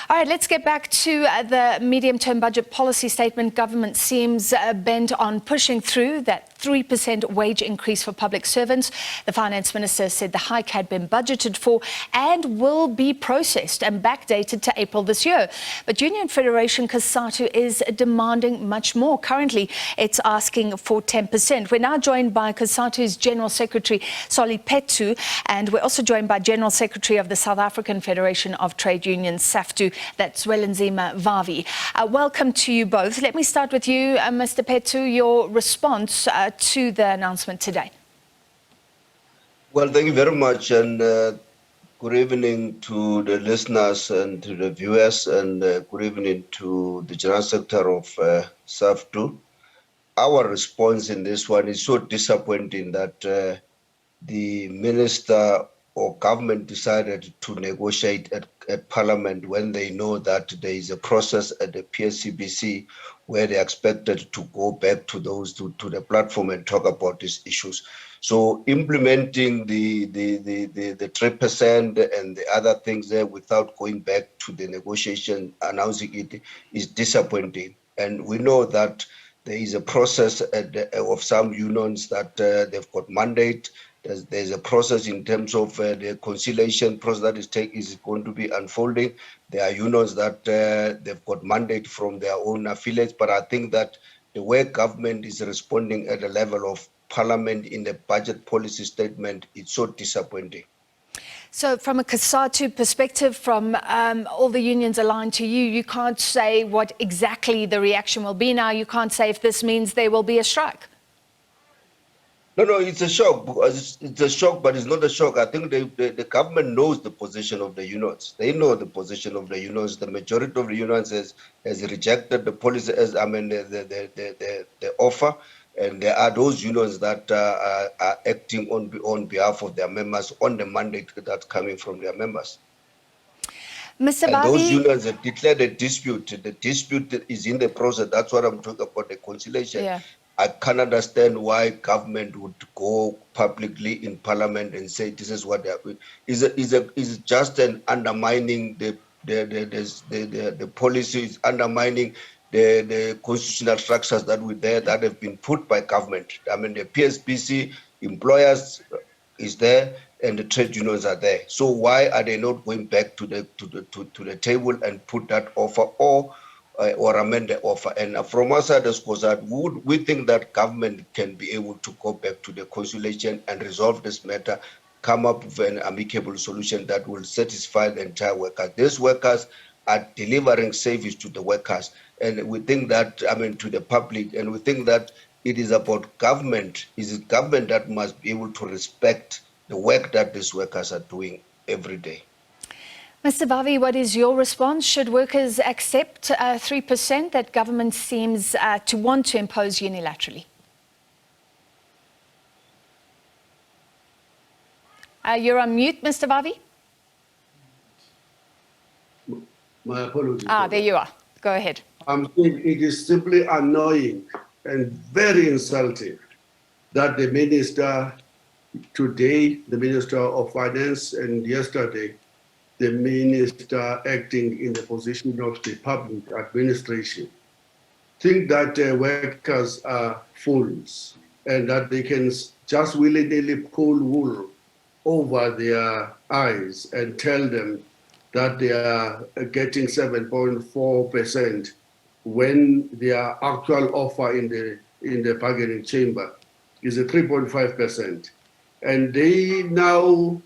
All right, let's get back to the medium-term budget policy statement. Government seems bent on pushing through that 3% wage increase for public servants. The finance minister said the hike had been budgeted for and will be processed and backdated to April this year. But Union Federation Cosatu is demanding much more. Currently, it's asking for 10%. We're now joined by Cosatu's General Secretary, Phetoe, and we're also joined by General Secretary of the South African Federation of Trade Unions, SAFTU, that's Zwelinzima Vavi. Welcome to you both. Let me start with you, Mr. Phetoe, your response to the announcement today. Well, thank you very much, and good evening to the listeners and to the viewers, and good evening to the General Secretary of SAFTU. Our response in this one is so disappointing that the minister or government decided to negotiate at Parliament when they know that there is a process at the SABC where they're expected to go back to the platform and talk about these issues. So implementing the 3% and the other things there without going back to the negotiation, announcing it, is disappointing. And we know that there is a process of some unions that they've got mandate. There's a process in terms of the conciliation process that is going to be unfolding. There are unions that they've got mandate from their own affiliates, but I think that the way government is responding at the level of Parliament in the budget policy statement, it's so disappointing. So from a Cosatu perspective, from all the unions aligned to you, you can't say what exactly the reaction will be now. You can't say if this means there will be a strike. No, it's a shock. It's a shock, but it's not a shock. I think the government knows the position of the unions. They know the position of the unions. The majority of the unions has rejected the policy, the offer, and there are those unions that are acting on behalf of their members on the mandate that's coming from their members. Mr. And Vavi, those unions have declared a dispute. The dispute is in the process. That's what I'm talking about, the conciliation. Yeah. I can't understand why government would go publicly in Parliament and say this is what they are doing. Is just an undermining the policy, is undermining the constitutional structures that were there that have been put by government. I mean, the PSBC employers is there and the trade unions are there. So why are they not going back to the table and put that offer or amend the offer? And from our side as Cosatu, we think that government can be able to go back to the conciliation and resolve this matter, come up with an amicable solution that will satisfy the entire workers. These workers are delivering service to the workers, and we think that, to the public, and we think that it is about government. It is government that must be able to respect the work that these workers are doing every day. Mr. Vavi, what is your response? Should workers accept 3% that government seems to want to impose unilaterally? You're on mute, Mr. Vavi? My apologies. There you are. Go ahead. I'm saying it is simply annoying and very insulting that the minister today, the Minister of Finance, and yesterday, the minister acting in the position of the public administration, think that workers are fools and that they can just willy-nilly pull wool over their eyes and tell them that they are getting 7.4% when their actual offer in the bargaining chamber is a 3.5%. And they now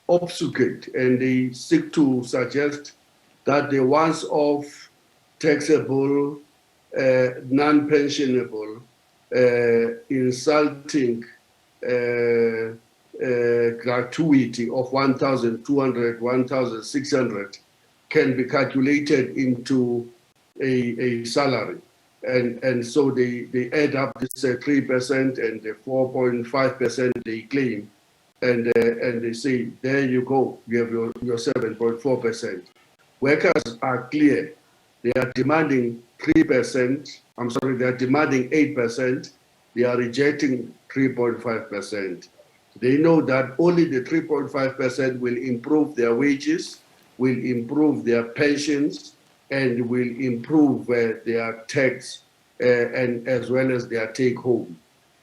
obfuscate and they seek to suggest that the once-off taxable, non-pensionable, insulting gratuity of 1,200, 1,600 can be calculated into a salary. And so they add up this 3% and the 4.5% they claim. And they say, there you go, you have your 7.4%. Workers are clear. They are demanding 3%. I'm sorry, they are demanding 8%. They are rejecting 3.5%. They know that only the 3.5% will improve their wages will improve their pensions and will improve their tax and as well as their take home.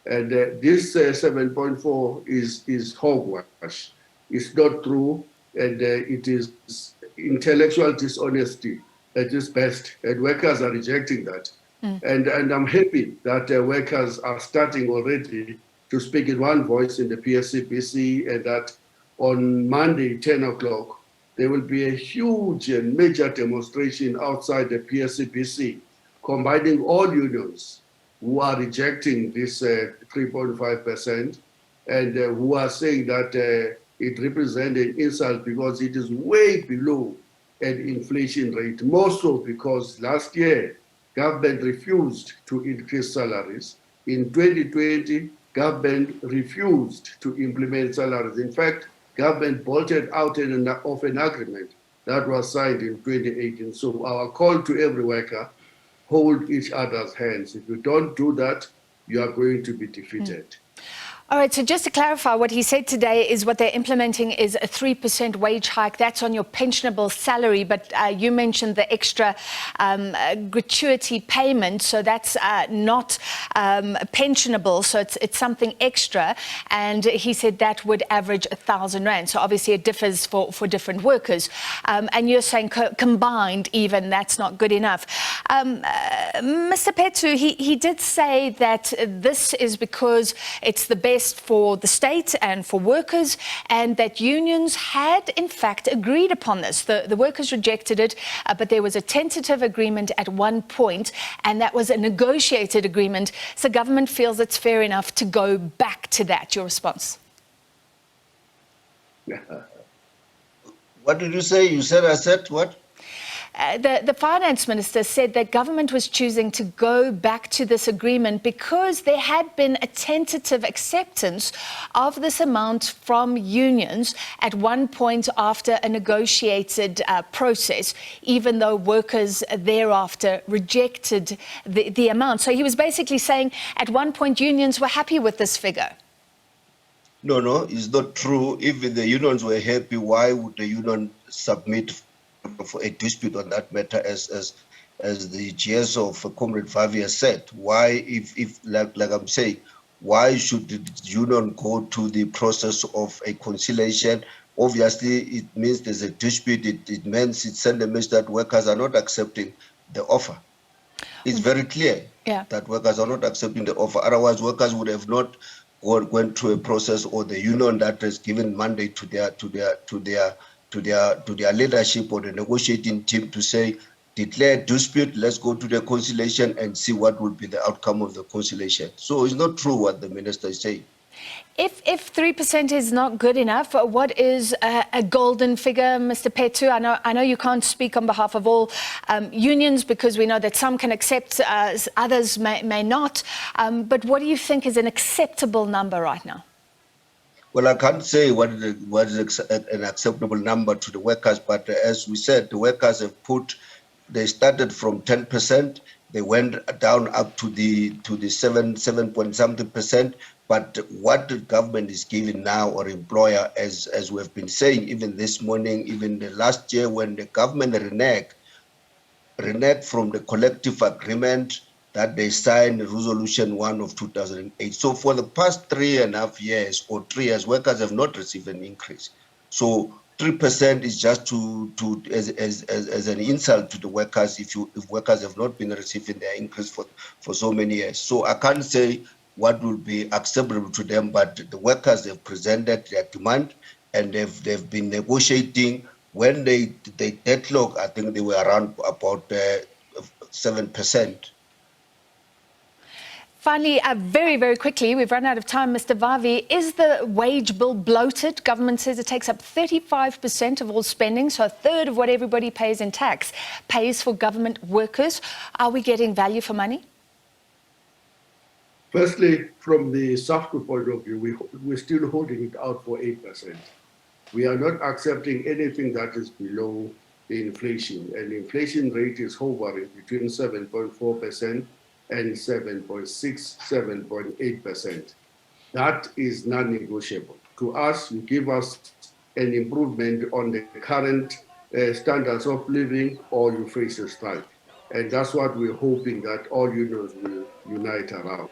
And this 7.4 is hogwash. It's not true, and it is intellectual dishonesty at its best, and workers are rejecting that. And I'm happy that workers are starting already to speak in one voice in the PSCBC, and that on Monday, 10 o'clock, there will be a huge and major demonstration outside the PSCBC, combining all unions who are rejecting this 3.5% and who are saying that it represents an insult because it is way below an inflation rate, more so because last year, government refused to increase salaries. In 2020, government refused to implement salaries. In fact, government bolted out of an agreement that was signed in 2018. So our call to every worker, hold each other's hands. If you don't do that, you are going to be defeated. All right, so just to clarify, what he said today is what they're implementing is a 3% wage hike. That's on your pensionable salary, but you mentioned the extra gratuity payment, so that's not pensionable, so it's something extra. And he said that would average 1,000 rand. So obviously it differs for different workers. And you're saying combined even, that's not good enough. Mr. Phetoe, he did say that this is because it's the best for the state and for workers, and that unions had in fact agreed upon this. The workers rejected it, but there was a tentative agreement at one point, and that was a negotiated agreement. So government feels it's fair enough to go back to that. Your response? What did you say? You said, I said what? The finance minister said that government was choosing to go back to this agreement because there had been a tentative acceptance of this amount from unions at one point after a negotiated process, even though workers thereafter rejected the amount. So he was basically saying at one point unions were happy with this figure. No, it's not true. If the unions were happy, why would the union submit for a dispute on that matter, as the GS of Comrade Vavi has said? Why, if like I'm saying, why should the union go to the process of a conciliation? Obviously, it means there's a dispute. It means it sends a message that workers are not accepting the offer. It's very clear that workers are not accepting the offer. Otherwise, workers would have not gone through a process, or the union that has given mandate to their leadership or the negotiating team to say, declare dispute, let's go to the conciliation and see what will be the outcome of the conciliation. So it's not true what the minister is saying. If 3% is not good enough, what is a golden figure, Mr. Phetoe? I know you can't speak on behalf of all unions, because we know that some can accept, others may not. But what do you think is an acceptable number right now? Well, I can't say what is an acceptable number to the workers, but as we said, the workers have they started from 10%, they went down up to the 7 point something percent. But what the government is giving now, or employer, as we have been saying, even this morning, even the last year, when the government reneged from the collective agreement that they signed, Resolution 1 of 2008. So for the past 3.5 years or 3 years, workers have not received an increase. So 3% is just as an insult to the workers if workers have not been receiving their increase for so many years. So I can't say what will be acceptable to them, but the workers have presented their demand, and they've been negotiating. When they deadlock, I think they were around about 7%. Finally, very, very quickly, we've run out of time, Mr. Vavi. Is the wage bill bloated? Government says it takes up 35% of all spending, so a third of what everybody pays in tax pays for government workers. Are we getting value for money? Firstly, from the SAFTU point of view, we're still holding it out for 8%. We are not accepting anything that is below the inflation, and the inflation rate is hovering between 7.4% and 7.6, 7.8%. That is non-negotiable. To us, you give us an improvement on the current standards of living, or you face a strike. And that's what we're hoping that all unions will unite around.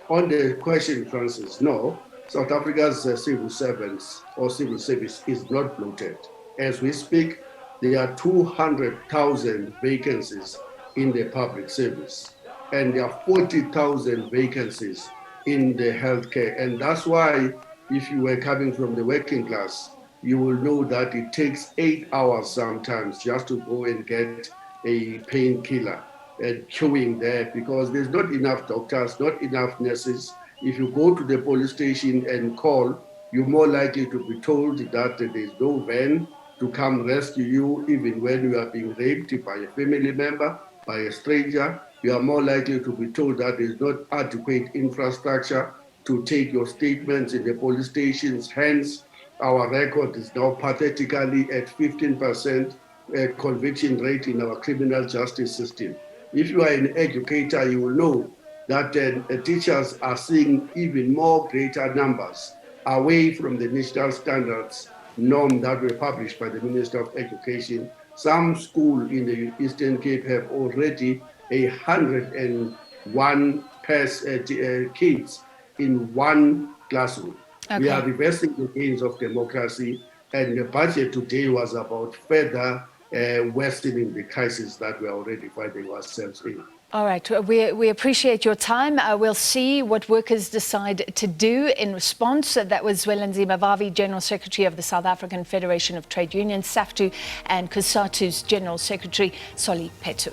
On the question, Francis, no, South Africa's civil servants or civil service is not bloated. As we speak, there are 200,000 vacancies in the public service, and there are 40,000 vacancies in the healthcare. And that's why, if you were coming from the working class, you will know that it takes 8 hours sometimes just to go and get a painkiller and queuing there because there's not enough doctors, not enough nurses. If you go to the police station and call, you're more likely to be told that there's no van to come rescue you, even when you are being raped by a family member, by a stranger. You are more likely to be told that there's not adequate infrastructure to take your statements in the police stations. Hence, our record is now pathetically at 15% conviction rate in our criminal justice system. If you are an educator, you will know that teachers are seeing even more greater numbers away from the national standards norm that were published by the Minister of Education. Some schools in the Eastern Cape have already 101 kids in one classroom. Okay. We are reversing the gains of democracy, and the budget today was about further worsening the crisis that we're already finding ourselves in. All right, we appreciate your time. We'll see what workers decide to do in response. That was Zwelinzima Vavi, General Secretary of the South African Federation of Trade Unions, SAFTU, and Cosatu's General Secretary, Phetoe.